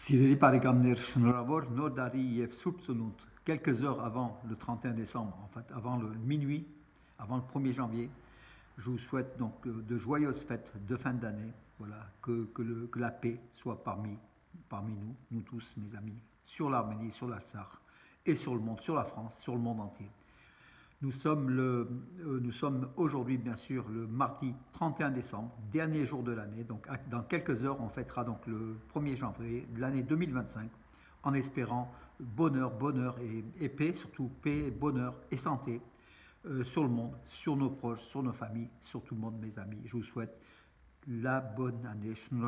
Sireli Parigamner Shnoravor Nordari Yev Soupsonut, quelques heures avant le 31 décembre, en fait, avant le minuit, avant le 1er janvier, je vous souhaite donc de joyeuses fêtes de fin d'année. Voilà, que la paix soit parmi nous, nous tous, mes amis, sur l'Arménie, sur l'Artsakh et sur le monde, sur la France, sur le monde entier. Nous sommes aujourd'hui, bien sûr, le mardi 31 décembre, dernier jour de l'année. Donc, dans quelques heures, on fêtera donc le 1er janvier de l'année 2025, en espérant bonheur et paix, surtout paix, bonheur et santé sur le monde, sur nos proches, sur nos familles, sur tout le monde, mes amis. Je vous souhaite la bonne année. Nous,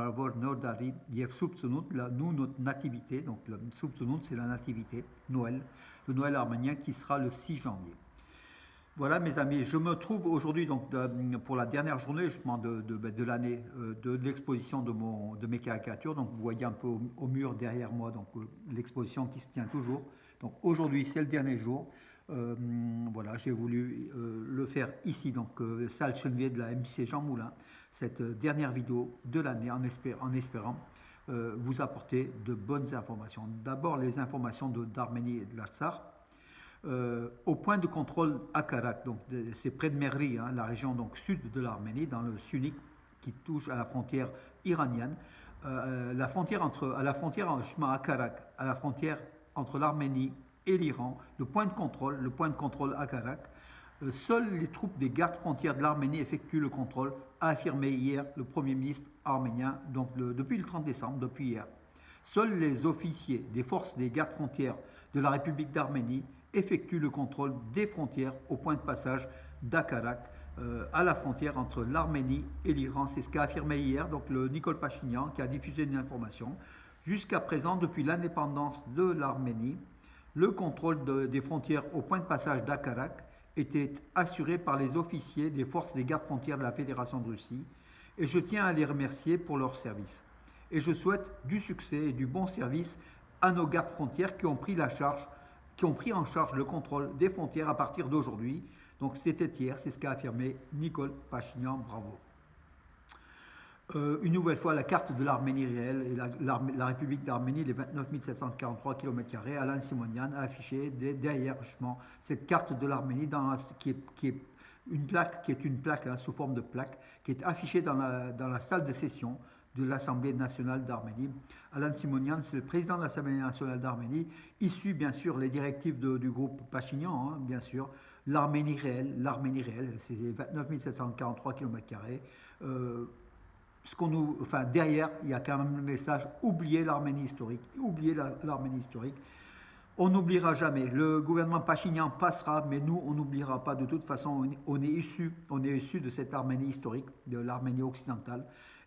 notre nativité, donc le Soupsunut, c'est la nativité, Noël, le Noël arménien qui sera le 6 janvier. Voilà mes amis, je me trouve aujourd'hui donc pour la dernière journée justement de l'année de l'exposition de mes caricatures. Donc vous voyez un peu au mur derrière moi donc l'exposition qui se tient toujours. Donc aujourd'hui c'est le dernier jour. Voilà, j'ai voulu le faire ici, donc salle Chenevier de la MC Jean Moulin, cette dernière vidéo de l'année en espérant vous apporter de bonnes informations. D'abord les informations d'Arménie et de l'Artsakh. Au point de contrôle Akarak, donc c'est près de Merri, hein, la région donc sud de l'Arménie, dans le Sunik, qui touche à la frontière iranienne, à la frontière chemin Akarak, à la frontière entre l'Arménie et l'Iran, le point de contrôle Akarak. Seules les troupes des gardes frontières de l'Arménie effectuent le contrôle, a affirmé hier le Premier ministre arménien, donc depuis le 30 décembre, depuis hier. Seuls les officiers des forces des gardes frontières de la République d'Arménie effectuent le contrôle des frontières au point de passage d'Akarak, à la frontière entre l'Arménie et l'Iran. C'est ce qu'a affirmé hier donc le Nicole Pachinian, qui a diffusé une information. Jusqu'à présent, depuis l'indépendance de l'Arménie, le contrôle des frontières au point de passage d'Akarak était assuré par les officiers des forces des gardes frontières de la Fédération de Russie, et je tiens à les remercier pour leur service. Et je souhaite du succès et du bon service à nos gardes frontières qui ont pris en charge le contrôle des frontières à partir d'aujourd'hui. Donc c'était hier, c'est ce qu'a affirmé Nicole Pachinian, bravo. Une nouvelle fois, la carte de l'Arménie réelle et la République d'Arménie, les 29 743 km, Alain Simonian a affiché derrière justement cette carte de l'Arménie qui est une plaque hein, sous forme de plaque, qui est affichée dans la salle de session de l'Assemblée nationale d'Arménie. Alan Simonian, c'est le président de l'Assemblée nationale d'Arménie, issu bien sûr les directives du groupe Pachinian, hein, bien sûr, l'Arménie réelle, c'est 29 743 km. Derrière, il y a quand même le message oubliez l'Arménie historique, On n'oubliera jamais. Le gouvernement Pachinian passera, mais nous, on n'oubliera pas. De toute façon, on est issu de cette Arménie historique, de l'Arménie occidentale.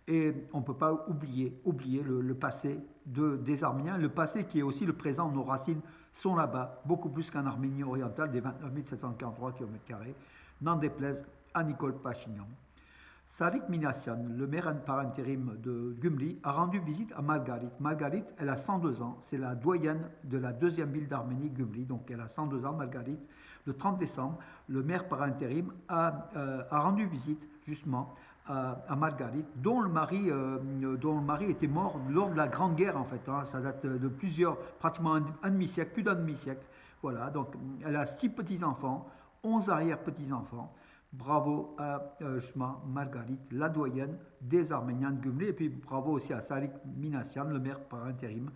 Et on ne peut pas oublier le passé des Arméniens, le passé qui est aussi le présent. Nos racines sont là-bas, beaucoup plus qu'en Arménie orientale, des 29 743 km, n'en déplaise à Nicole Pachinian. Sarik Minassian, le maire par intérim de Gümli, a rendu visite à Margarit. Margarit, elle a 102 ans, c'est la doyenne de la deuxième ville d'Arménie, Gümli, donc elle a 102 ans, Margarit. Le 30 décembre, le maire par intérim a rendu visite justement à Margarit, dont le mari était mort lors de la Grande Guerre en fait. Hein, ça date de pratiquement un demi-siècle, plus d'un demi-siècle. Voilà, donc elle a 6 petits-enfants, 11 arrière-petits-enfants. Bravo à Margarit, la doyenne des Arméniens de Gümli, et puis bravo aussi à Sarik Minassian, le maire par intérim,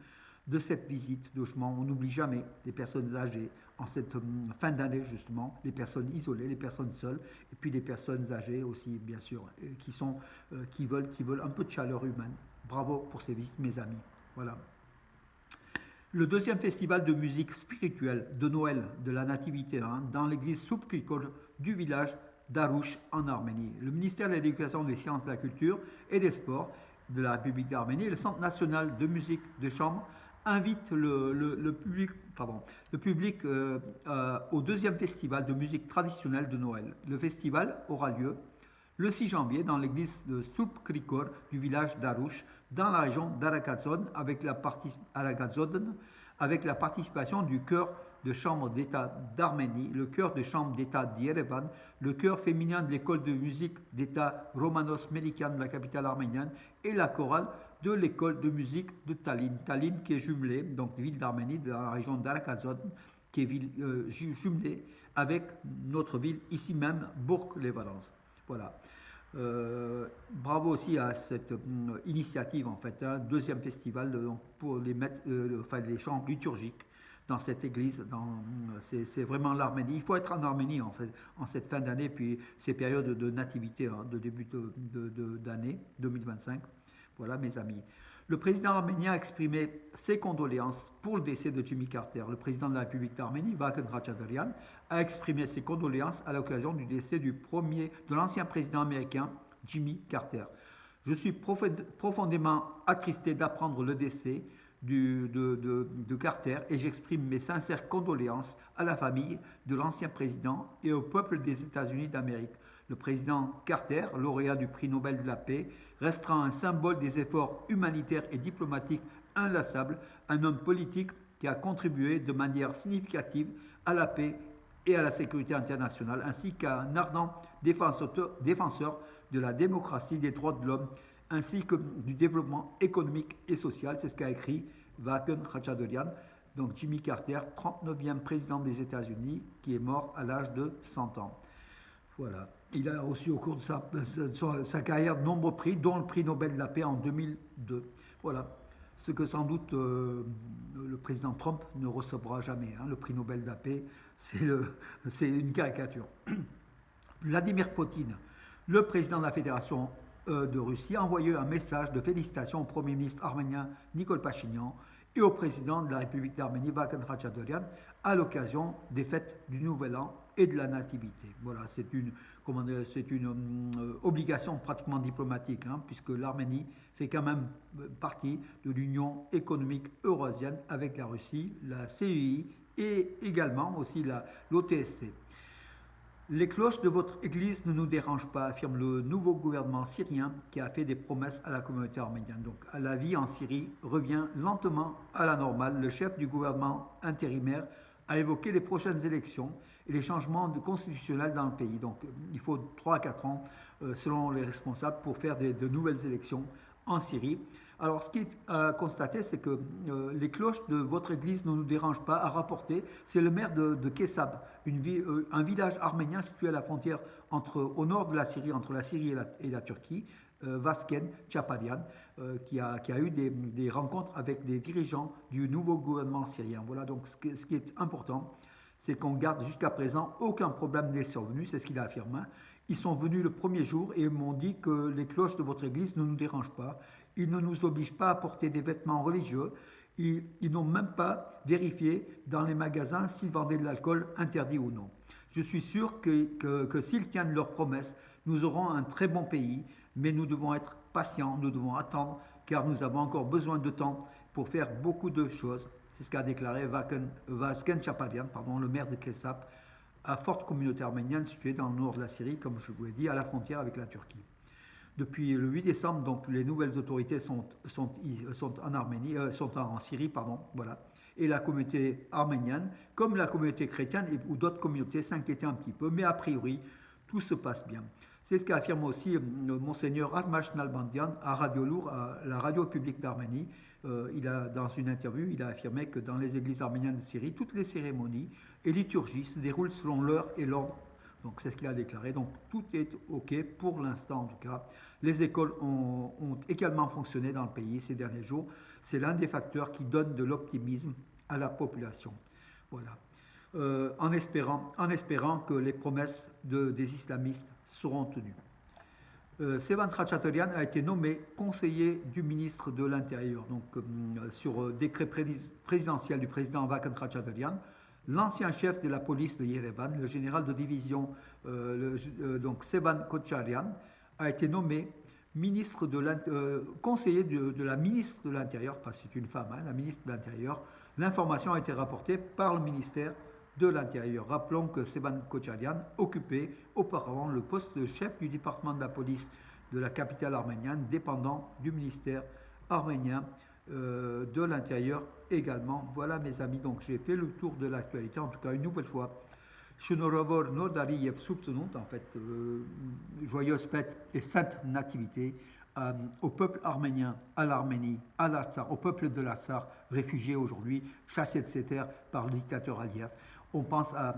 de cette visite. On n'oublie jamais les personnes âgées en cette fin d'année, justement, les personnes isolées, les personnes seules, et puis les personnes âgées aussi, bien sûr, qui veulent un peu de chaleur humaine. Bravo pour ces visites, mes amis. Voilà. Le deuxième festival de musique spirituelle de Noël de la Nativité hein, dans l'église Soupkrikor du village d'Arouche en Arménie. Le ministère de l'Éducation, des Sciences, de la Culture et des Sports de la République d'Arménie et le Centre national de musique de chambre invitent le public au deuxième festival de musique traditionnelle de Noël. Le festival aura lieu le 6 janvier dans l'église de Soupkrikor du village d'Arouche dans la région d'Arakazon avec la participation du chœur de chambre d'État d'Arménie, le chœur de chambre d'État d'Yerevan, le chœur féminin de l'école de musique d'État Romanos Melikian de la capitale arménienne et la chorale de l'école de musique de Tallinn. Tallinn qui est jumelée, donc ville d'Arménie, dans la région d'Arkazon, qui est jumelée avec notre ville ici même, Bourg-les-Valences. Voilà. Bravo aussi à cette initiative en fait, un deuxième festival pour les chants liturgiques dans cette église. C'est vraiment l'Arménie. Il faut être en Arménie en fait en cette fin d'année, puis ces périodes de nativité, de début d'année 2025. Voilà mes amis. Le président arménien a exprimé ses condoléances pour le décès de Jimmy Carter. Le président de la République d'Arménie, Vakhen Khatchaturian, a exprimé ses condoléances à l'occasion du décès de l'ancien président américain Jimmy Carter. Je suis profondément attristé d'apprendre le décès de Carter et j'exprime mes sincères condoléances à la famille de l'ancien président et au peuple des États-Unis d'Amérique. Le président Carter, lauréat du prix Nobel de la paix, restera un symbole des efforts humanitaires et diplomatiques inlassables, un homme politique qui a contribué de manière significative à la paix et à la sécurité internationale, ainsi qu'un ardent défenseur de la démocratie, des droits de l'homme, ainsi que du développement économique et social. C'est ce qu'a écrit Vakhen Khatchaturian, donc Jimmy Carter, 39e président des États-Unis, qui est mort à l'âge de 100 ans. Voilà. Il a reçu au cours de sa carrière de nombreux prix, dont le prix Nobel de la paix en 2002. Voilà. Ce que sans doute le président Trump ne recevra jamais. Le prix Nobel de la paix, c'est une caricature. Vladimir Poutine, le président de la Fédération de Russie, a envoyé un message de félicitations au Premier ministre arménien Nikol Pachinian et au président de la République d'Arménie, Vakhen Khatchaturian, à l'occasion des fêtes du Nouvel An et de la Nativité. Voilà, c'est une obligation pratiquement diplomatique, puisque l'Arménie fait quand même partie de l'Union économique eurasienne avec la Russie, la CEI et également aussi l'OTSC. Les cloches de votre église ne nous dérangent pas, affirme le nouveau gouvernement syrien qui a fait des promesses à la communauté arménienne. Donc, la vie en Syrie revient lentement à la normale. Le chef du gouvernement intérimaire a évoqué les prochaines élections et les changements constitutionnels dans le pays. Donc, il faut 3 à 4 ans, selon les responsables, pour faire de nouvelles élections en Syrie. Alors, ce qui est constaté, c'est que les cloches de votre église ne nous dérangent pas, a rapporté. C'est le maire de Kessab, un village arménien situé à la frontière au nord de la Syrie, entre la Syrie et la Turquie, Vasken Chaparian, qui a eu des rencontres avec des dirigeants du nouveau gouvernement syrien. Voilà, donc ce qui est important, c'est qu'on garde jusqu'à présent aucun problème n'est survenu, c'est ce qu'il a affirmé. Ils sont venus le premier jour et m'ont dit que les cloches de votre église ne nous dérangent pas. Ils ne nous obligent pas à porter des vêtements religieux. Ils n'ont même pas vérifié dans les magasins s'ils vendaient de l'alcool interdit ou non. Je suis sûr que s'ils tiennent leurs promesses, nous aurons un très bon pays, mais nous devons être patients, nous devons attendre, car nous avons encore besoin de temps pour faire beaucoup de choses. C'est ce qu'a déclaré Vasken Chaparian, le maire de Kessap, à forte communauté arménienne située dans le nord de la Syrie, comme je vous l'ai dit, à la frontière avec la Turquie. Depuis le 8 décembre, donc, les nouvelles autorités sont en Syrie, voilà. Et la communauté arménienne, comme la communauté chrétienne ou d'autres communautés, s'inquiétaient un petit peu, mais a priori, tout se passe bien. C'est ce qu'affirme aussi Monseigneur Armash Nalbandian à Radio Lour, à la radio publique d'Arménie. Dans une interview, il a affirmé que dans les églises arméniennes de Syrie, toutes les cérémonies et liturgies se déroulent selon l'heure et l'ordre. Donc c'est ce qu'il a déclaré. Donc tout est OK pour l'instant en tout cas. Les écoles ont également fonctionné dans le pays ces derniers jours. C'est l'un des facteurs qui donne de l'optimisme à la population. Voilà. En espérant que les promesses des islamistes seront tenues. Sevan Khatchaturian a été nommé conseiller du ministre de l'Intérieur. Donc sur décret présidentiel du président Vakhen Khatchaturian, l'ancien chef de la police de Yerevan, le général de division donc Sevan Khatchaturian, a été nommé conseiller de la ministre de l'Intérieur, parce que c'est une femme, la ministre de l'Intérieur. L'information a été rapportée par le ministère de l'Intérieur. Rappelons que Sevan Khatchaturian occupait auparavant le poste de chef du département de la police de la capitale arménienne, dépendant du ministère arménien de l'Intérieur également. Voilà mes amis, donc j'ai fait le tour de l'actualité, en tout cas une nouvelle fois. Shnorovor Nodari Yev Soupçonut, en fait, joyeuse fête et sainte nativité au peuple arménien, à l'Arménie, à l'Artsakh, au peuple de l'Artsakh, réfugié aujourd'hui, chassé de ses terres par le dictateur Aliyev. On pense à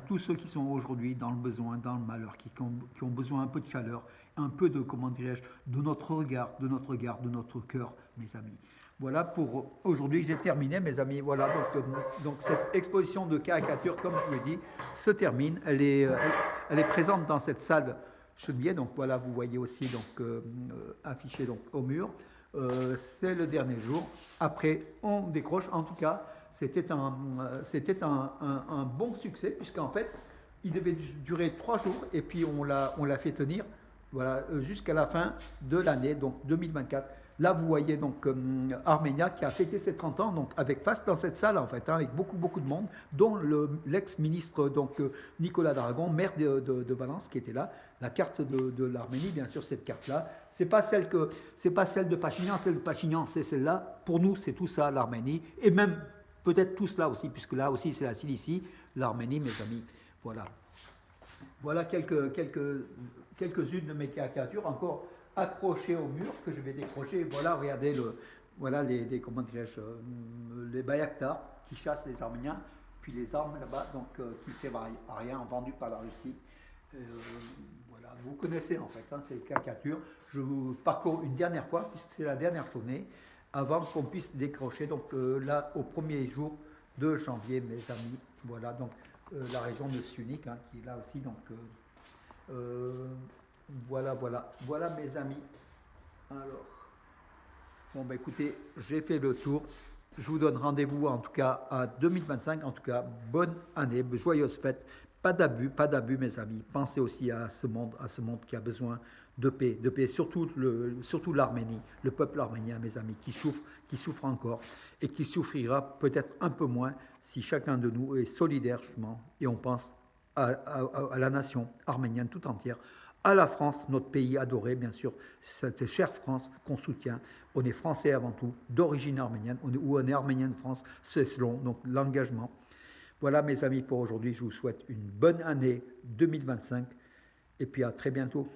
tous ceux qui sont aujourd'hui dans le besoin, dans le malheur, qui ont besoin un peu de chaleur, un peu de, comment dirais-je, de notre regard, de notre cœur, mes amis. Voilà pour aujourd'hui, j'ai terminé, mes amis. Voilà, donc cette exposition de caricatures, comme je vous l'ai dit, se termine. Elle est présente dans cette salle Chenevier. Donc voilà, vous voyez aussi affiché donc, au mur. C'est le dernier jour. Après, on décroche. En tout cas, c'était un bon succès, puisqu'en fait, il devait durer 3 jours, et puis on l'a fait tenir voilà, jusqu'à la fin de l'année, donc 2024. Là, vous voyez donc Arménia qui a fêté ses 30 ans, donc avec face dans cette salle en fait, avec beaucoup de monde, dont l'ex-ministre Nicolas Dragon, maire de Valence, qui était là. La carte de l'Arménie, bien sûr, cette carte-là, c'est pas celle de Pachinian, celle de Pachinian, c'est celle-là. Pour nous, c'est tout ça, l'Arménie, et même peut-être tout cela aussi, puisque là aussi c'est la Cilicie, l'Arménie, mes amis. Voilà quelques-unes de mes caricatures encore accrochées au mur que je vais décrocher. Voilà, regardez comment dirais-je, les Bayaktar qui chassent les Arméniens, puis les armes là-bas, donc qui ne servent à rien, vendues par la Russie. Voilà, vous connaissez en fait ces caricatures. Je vous parcours une dernière fois, puisque c'est la dernière journée, avant qu'on puisse décrocher, donc là, au premier jour de janvier, mes amis. Voilà, donc la région de Sunik, qui est là aussi, donc voilà mes amis. Alors, bon ben écoutez, j'ai fait le tour. Je vous donne rendez-vous en tout cas à 2025. En tout cas, bonne année, joyeuses fêtes. Pas d'abus mes amis. Pensez aussi à ce monde qui a besoin de paix, surtout l'Arménie, le peuple arménien, mes amis, qui souffre encore et qui souffrira peut-être un peu moins si chacun de nous est solidaire justement et on pense à la nation arménienne tout entière, à la France, notre pays adoré, bien sûr, cette chère France qu'on soutient. On est français avant tout, d'origine arménienne, on est arménien de France, c'est selon donc l'engagement. Voilà mes amis pour aujourd'hui, je vous souhaite une bonne année 2025 et puis à très bientôt.